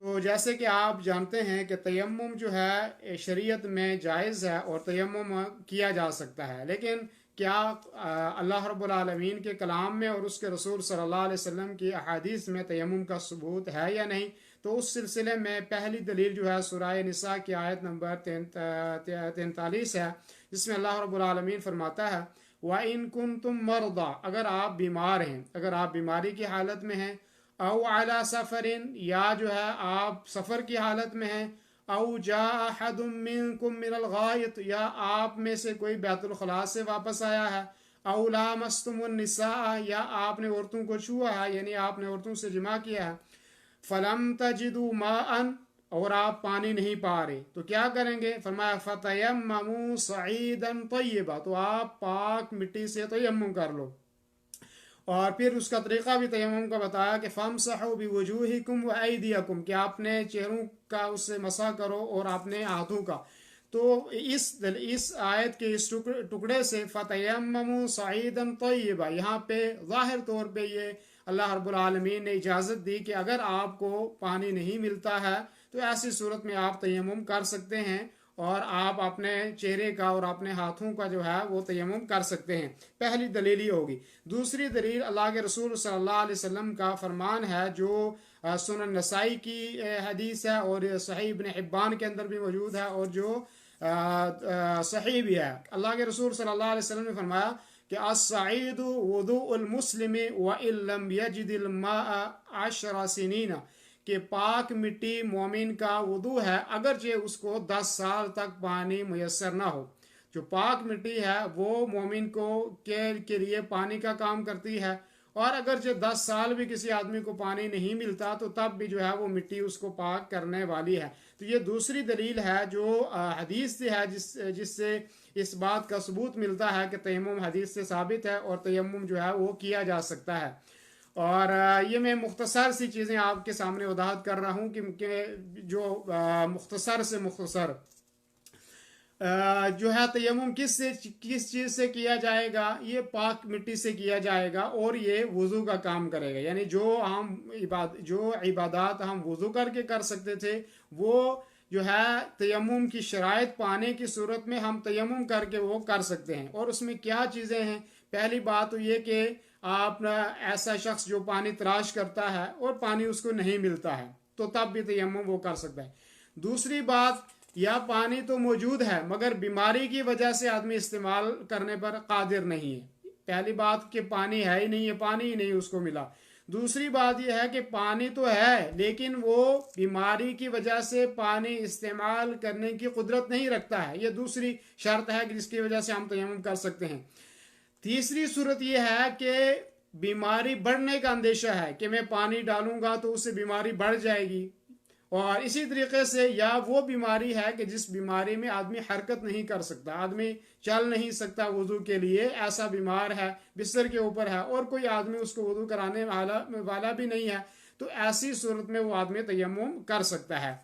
तो जैसे कि आप जानते हैं कि तयम्मुम जो है शरीयत में जायज़ है और तयम्मुम किया जा सकता है, लेकिन क्या अल्लाह रब्बुल आलमीन के कलाम में और उसके रसूल सल्लल्लाहु अलैहि वसल्लम की अहादीस में तयम्मुम का सबूत है या नहीं। तो उस सिलसिले में पहली दलील जो है सूरह निसा की आयत नंबर 43 है, जिसमें अल्लाह रब्बुल आलमीन फरमाता है व इन कुंतुम मरदा, अगर आप बीमार हैं, अगर आप बीमारी की हालत में हैं, औ अला सफरिन, या जो है आप सफ़र की हालत में हैं, औ जा अहदुम मिनकुम मिनल गायत, या आप में से कोई बैतुल खला से वापस आया है, औ लामस्तुमुन निसा, या आपने औरतों को छुआ है, यानी आपने औरतों से जिमा किया है, फलम तजिदु माअन, और आप पानी नहीं पा रहे, तो क्या करेंगे। फरमाया फतयम्ममू सईदन तय्यबा, तो आप पाक मिट्टी से तयम्मुम कर लो। और फिर उसका तरीक़ा भी तयम्मुम का बताया कि फ़मसहू बिवुजूहिकुम व अयदियकुम, कि आपने चेहरों का उससे मसा करो और आपने हाथों का। तो इस आयत के इस टुकड़े से फ़तयम्ममू सईदन तय्यबा, यहाँ पे ज़ाहिर तौर पे ये अल्लाह रब्बुल आलमीन ने इजाज़त दी कि अगर आपको पानी नहीं मिलता है तो ऐसी सूरत में आप तयम्मुम कर सकते हैं और आप अपने चेहरे का और अपने हाथों का जो है वो तयम्मुम कर सकते हैं। पहली दलील ये होगी। दूसरी दलील अल्लाह के रसूल सल्लल्लाहु अलैहि वसल्लम का फरमान है, जो सुनन नसाई की हदीस है और सही इब्न हिब्बान के अंदर भी मौजूद है और जो सही भी है। अल्लाह के रसूल सल्लल्लाहु अलैहि वसल्लम ने फरमाया कि अस्सईदु वुदुउल मुस्लिमी व इल्लम यजिदिल माअ अशरा सिनीना, कि पाक मिट्टी मोमिन का वुदू है अगरचे उसको 10 साल तक पानी मुयसर ना हो। जो पाक मिट्टी है वो मोमिन के लिए पानी का काम करती है, और अगर जो 10 साल भी किसी आदमी को पानी नहीं मिलता तो तब भी जो है वो मिट्टी उसको पाक करने वाली है। तो ये दूसरी दलील है जो हदीस से है, जिससे इस बात का सबूत मिलता है कि तयम्मुम हदीस से साबित है और तयम्मुम जो है वो किया जा सकता है। और ये मैं मुख्तसर सी चीज़ें आपके सामने वदाहत कर रहा हूँ कि जो मुख्तसर से मुख्तसर जो है तयम्मुम किस चीज़ से किया जाएगा, ये पाक मिट्टी से किया जाएगा और ये वज़ू का काम करेगा। यानी जो इबादत हम वज़ू करके कर सकते थे वो जो है तयम्मुम की शराइत पाने की सूरत में हम तयम्मुम करके वो कर सकते हैं। और उसमें क्या चीज़ें हैं। पहली बात तो ये कि आप ऐसा शख्स जो पानी तलाश करता है और पानी उसको नहीं मिलता है तो तब भी तयम्मुम वो कर सकता है। दूसरी बात, या पानी तो मौजूद है मगर बीमारी की वजह से आदमी इस्तेमाल करने पर कादिर नहीं है। पहली बात कि पानी है ही नहीं है, पानी ही नहीं उसको मिला। दूसरी बात यह है कि पानी तो है लेकिन वो बीमारी की वजह से पानी इस्तेमाल करने की कुदरत नहीं रखता है। ये दूसरी शर्त है कि जिसकी वजह से हम तयम्मुम कर सकते हैं। तीसरी सूरत यह है कि बीमारी बढ़ने का अंदेशा है कि मैं पानी डालूंगा तो उससे बीमारी बढ़ जाएगी। और इसी तरीके से या वो बीमारी है कि जिस बीमारी में आदमी हरकत नहीं कर सकता, आदमी चल नहीं सकता वुजू के लिए, ऐसा बीमार है, बिस्तर के ऊपर है और कोई आदमी उसको वुजू कराने वाला भी नहीं है, तो ऐसी सूरत में वो आदमी तयम्मुम कर सकता है।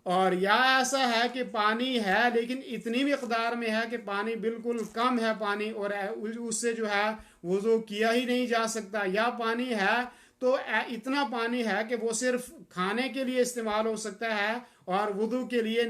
और या ऐसा है कि पानी है लेकिन इतनी मिकदार में है कि पानी बिल्कुल कम है पानी और उससे जो है वुजू किया ही नहीं जा सकता, या पानी है तो इतना पानी है कि वो सिर्फ खाने के लिए इस्तेमाल हो सकता है और वुजू के लिए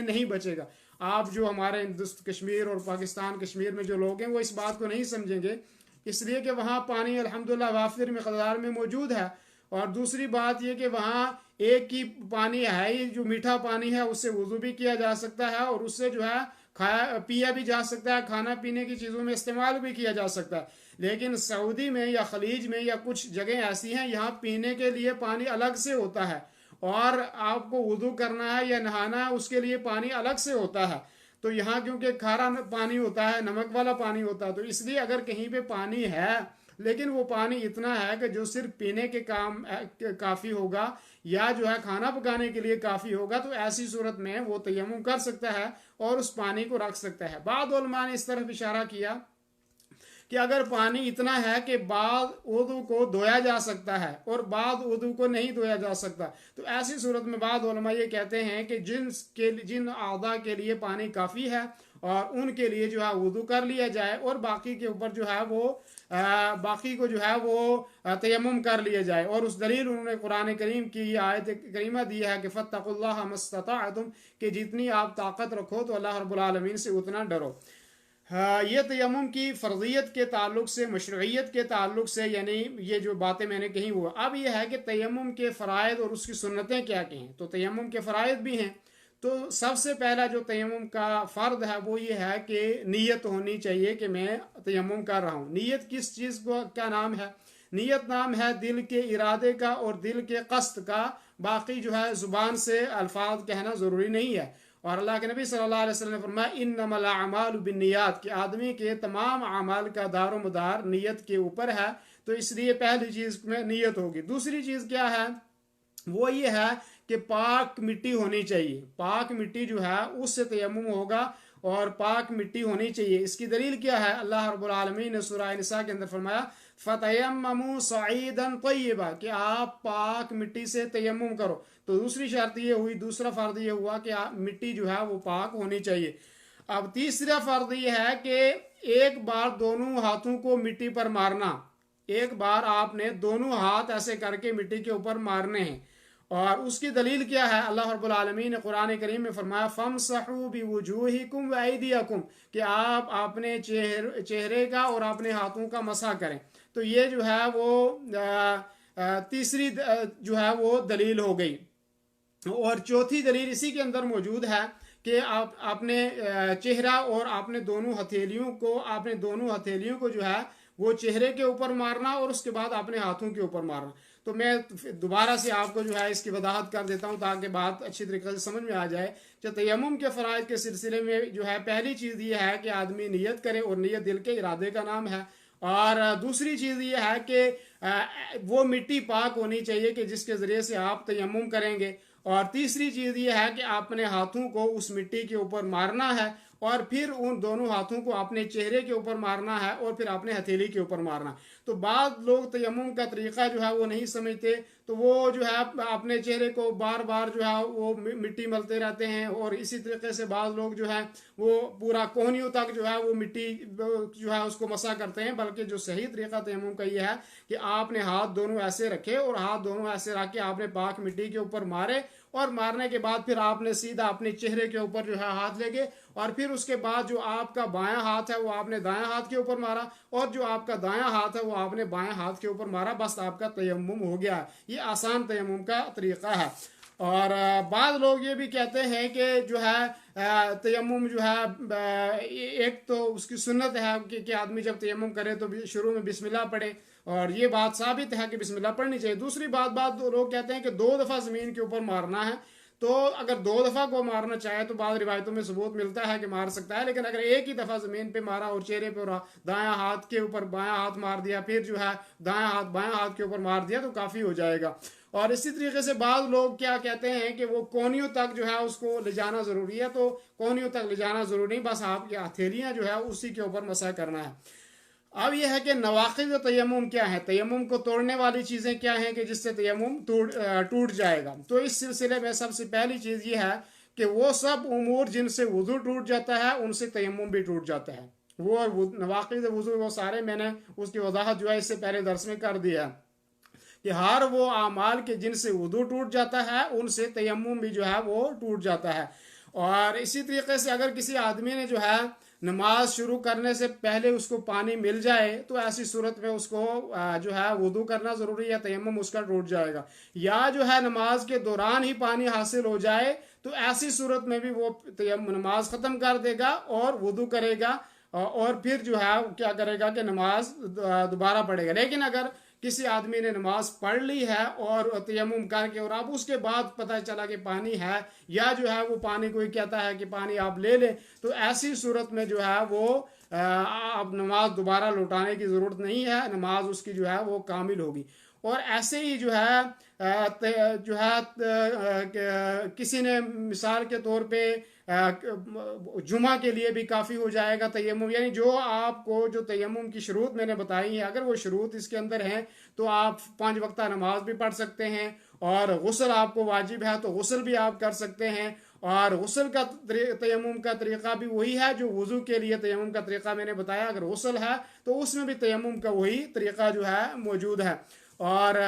नहीं बचेगा। आप जो हमारे हिंदुस्तान कश्मीर और पाकिस्तान कश्मीर में जो लोग हैं वो इस बात को नहीं समझेंगे, इसलिए कि वहाँ पानी अल्हम्दुलिल्लाह वाफिर मिकदार में मौजूद है। और दूसरी बात ये कि वहाँ एक ही पानी है ही, जो मीठा पानी है उससे वुजू भी किया जा सकता है और उससे जो है खाया पिया भी जा सकता है, खाना पीने की चीज़ों में इस्तेमाल भी किया जा सकता है। लेकिन सऊदी में या खलीज में या कुछ जगह ऐसी हैं यहाँ पीने के लिए पानी अलग से होता है और आपको वुजू करना है या नहाना है उसके लिए पानी अलग से होता है। तो यहाँ क्योंकि खारा पानी होता है, नमक वाला पानी होता है, तो इसलिए अगर कहीं पे पानी है लेकिन वो पानी इतना है कि जो सिर्फ पीने के काम काफ़ी होगा या जो है खाना पकाने के लिए काफ़ी होगा, तो ऐसी सूरत में वो तयम्मुम कर सकता है और उस पानी को रख सकता है। बाद उलमा ने इस तरफ इशारा किया कि अगर पानी इतना है कि बाद वुदू को धोया जा सकता है और बाद वुदू को नहीं धोया जा सकता, तो ऐसी सूरत में बाद उलमा ये कहते हैं कि जिन आदा के लिए पानी काफ़ी है और उनके लिए जो है वुदू कर लिया जाए, और बाकी के ऊपर जो है वो बाकी को जो है वो तयम्मुम कर लिया जाए। और उस दलील उन्होंने कुरान करीम की आयत करीमा दी है कि फत्तकुल्लाह मस्तताअतुम, कि जितनी आप ताकत रखो तो अल्लाह रब्बुल आलमीन से उतना डरो। ये तयम्मुम की फ़र्ज़ियत के ताल्लुक से, मशरूइयत के ताल्लुक से, यानी ये जो बातें मैंने कही वो। अब ये है कि तयम्मुम के फ़राइद और उसकी सुन्नतें क्या क्या हैं। तो तयम्मुम के फ़राइद भी हैं। तो सबसे पहला जो तयम्मुम का फ़र्द है वो ये है कि नीयत होनी चाहिए कि मैं तयम्मुम कर रहा हूँ। नीयत किस चीज़ को क्या नाम है? नीयत नाम है दिल के इरादे का और दिल के कस्द का। बाकी जो है ज़ुबान से अल्फाज कहना ज़रूरी नहीं है। और अल्लाह के नबी सल्लल्लाहु अलैहि वसल्लम ने फरमाया इन्नमल अमालु बिन्नियात, कि आदमी के तमाम अमाल का दारो मदार नीयत के ऊपर है। तो इसलिए पहली चीज़ में नीयत होगी। दूसरी चीज़ क्या है? वो ये है कि पाक मिट्टी होनी चाहिए। पाक मिट्टी जो है उससे तयम्मुम होगा, और पाक मिट्टी होनी चाहिए। इसकी दलील क्या है? अल्लाह रब्बुल आलमीन ने सूरह निसा के अंदर फरमाया फतयम्ममू सईदन तय्यबा, कि आप पाक मिट्टी से तयम्मुम करो। तो दूसरी शर्त ये हुई, दूसरा फर्द ये हुआ कि मिट्टी जो है वो पाक होनी चाहिए। अब तीसरा फर्द ये है कि एक बार दोनों हाथों को मिट्टी पर मारना। एक बार आपने दोनों हाथ ऐसे करके मिट्टी के ऊपर मारने हैं। और उसकी दलील क्या है? अल्लाह रब्बुल आलमीन ने कुरान करीम में फरमाया फमसहू बिवुजूहिकुम व ऐदियकुम, कि आप अपने चेहरे का और अपने हाथों का मसा करें। तो ये जो है वो तीसरी जो है वो दलील हो गई। और चौथी दलील इसी के अंदर मौजूद है कि आप अपने चेहरा और आपने दोनों हथेलियों को जो है वो चेहरे के ऊपर मारना, और उसके बाद अपने हाथों के ऊपर मारना। तो मैं दोबारा से आपको जो है इसकी वजाहत कर देता हूँ ताकि बात अच्छी तरीके से समझ में आ जाए। तो तयम्मुम के फ़राइज़ के सिलसिले में जो है पहली चीज़ ये है कि आदमी नियत करे, और नियत दिल के इरादे का नाम है। और दूसरी चीज़ ये है कि वो मिट्टी पाक होनी चाहिए कि जिसके ज़रिए से आप तयम्मुम करेंगे। और तीसरी चीज़ ये है कि अपने हाथों को उस मिट्टी के ऊपर मारना है, और फिर उन दोनों हाथों को अपने चेहरे के ऊपर मारना है, और फिर अपने हथेली के ऊपर मारना। तो बाद लोग तयम्मुम का तरीका जो है वो नहीं समझते, तो वो जो है अपने चेहरे को बार बार जो है वो मिट्टी मलते रहते हैं। और इसी तरीके से बाद लोग जो है वो पूरा कोहनियों तक जो है वो मिट्टी जो है उसको मसा करते हैं। बल्कि जो सही तरीका तयम्मुम का ये है कि आपने हाथ दोनों ऐसे रखे, और हाथ दोनों ऐसे रख के आपने पाक मिट्टी के ऊपर मारे, और मारने के बाद फिर आपने सीधा अपने चेहरे के ऊपर जो है हाथ लेके, और फिर उसके बाद जो आपका बायां हाथ है वो आपने दायां हाथ के ऊपर मारा, और जो आपका दायां हाथ है वो आपने बायां हाथ के ऊपर मारा। बस आपका तयम्मुम हो गया। ये आसान तयम्मुम का तरीका है। और बाद लोग ये भी कहते हैं कि जो है तयम्मुम जो है एक तो उसकी सुन्नत है कि आदमी जब तयम्मुम करे तो शुरू में बिस्मिल्लाह पढ़े, और ये बात साबित है कि बिस्मिल्लाह पढ़नी चाहिए। दूसरी बात लोग कहते हैं कि 2 दफ़ा ज़मीन के ऊपर मारना है। तो अगर 2 दफ़ा को मारना चाहे तो बाद रिवायतों में सबूत मिलता है कि मार सकता है। लेकिन अगर एक ही दफ़ा ज़मीन पे मारा और चेहरे पे दायां हाथ के ऊपर बायां हाथ मार दिया, फिर जो है दायां हाथ बायां हाथ के ऊपर मार दिया, तो काफ़ी हो जाएगा। और इसी तरीके से बाद लोग क्या कहते हैं कि वो कोहनियों तक जो है उसको ले जाना ज़रूरी है। तो कोहनियों तक ले जाना ज़रूरी नहीं, बस आपकी हथेलियाँ जो है उसी के ऊपर मसा करना है। अब यह है कि नवाक़िज़ तयम्मुम क्या है, तयम्मुम को तोड़ने वाली चीज़ें क्या हैं कि जिससे तयम्मुम टूट जाएगा। तो इस सिलसिले में सबसे पहली चीज़ ये है कि वो सब उमूर जिनसे वुज़ू टूट जाता है उनसे तयम्मुम भी टूट जाता है। वो नवाक़िज़ वुज़ू वो सारे मैंने उसकी वजाहत जो है इससे पहले दर्स में कर दिया कि हर वो आमाल के जिनसे वुज़ू टूट जाता है उनसे तयम्मुम भी जो है वो टूट जाता है। और इसी तरीके से अगर किसी आदमी ने जो है नमाज शुरू करने से पहले उसको पानी मिल जाए तो ऐसी सूरत में उसको जो है वुदू करना ज़रूरी है, तयम्मुम उसका टूट जाएगा। या जो है नमाज के दौरान ही पानी हासिल हो जाए तो ऐसी सूरत में भी वो नमाज ख़त्म कर देगा और वुदू करेगा, और फिर जो है क्या करेगा कि नमाज दोबारा पढ़ेगा। लेकिन अगर किसी आदमी ने नमाज पढ़ ली है और तयम्मुम करके, और अब उसके बाद पता चला कि पानी है, या जो है वो पानी कोई कहता है कि पानी आप ले लें, तो ऐसी सूरत में जो है वो अब नमाज दोबारा लौटाने की ज़रूरत नहीं है, नमाज उसकी जो है वो कामिल होगी। और ऐसे ही जो है किसी ने मिसाल के तौर पे जुमा के लिए भी काफ़ी हो जाएगा तयम्मुम, यानी जो आपको जो तयम्मुम की शुरूत मैंने बताई है अगर वो शुरूत इसके अंदर हैं तो आप 5 वक्ता नमाज भी पढ़ सकते हैं, और गुस्ल आपको वाजिब है तो गुस्ल भी आप कर सकते हैं, और गुस्ल का तयम्मुम का तरीक़ा भी वही है जो वज़ू के लिए तयम्मुम का तरीक़ा मैंने बताया। अगर गुस्ल है तो उसमें भी तयम्मुम का वही तरीक़ा जो है मौजूद है। और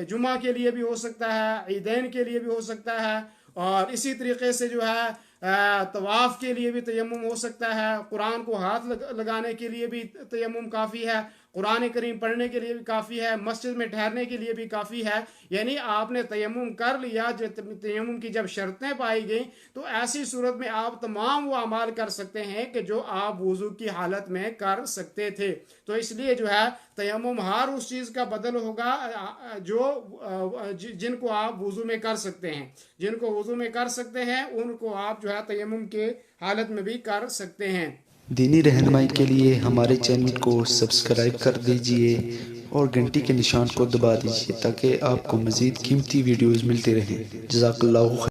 जुमा के लिए भी हो सकता है, ईदैन के लिए भी हो सकता है, और इसी तरीके से जो है तवाफ़ के लिए भी तयम्मुम हो सकता है, कुरान को हाथ लगाने के लिए भी तयम्मुम काफ़ी है, कुरान करीम पढ़ने के लिए भी काफ़ी है, मस्जिद में ठहरने के लिए भी काफ़ी है। यानी आपने तयम्मुम कर लिया, जो तयम्मुम की जब शर्तें पाई गई तो ऐसी सूरत में आप तमाम वो अमाल कर सकते हैं कि जो आप वज़ू की हालत में कर सकते थे। तो इसलिए जो है तयम्मुम हर उस चीज़ का बदल होगा जो जिनको आप वज़ू में कर सकते हैं। जिनको वज़ू में कर सकते हैं उनको आप जो है तयम्मुम के हालत में भी कर सकते हैं। दीनी रहनुमाई के लिए हमारे चैनल को सब्सक्राइब कर दीजिए और घंटी के निशान को दबा दीजिए ताकि आपको मज़ीद कीमती वीडियोज़ मिलते रहें। जज़ाकल्लाहु खैर।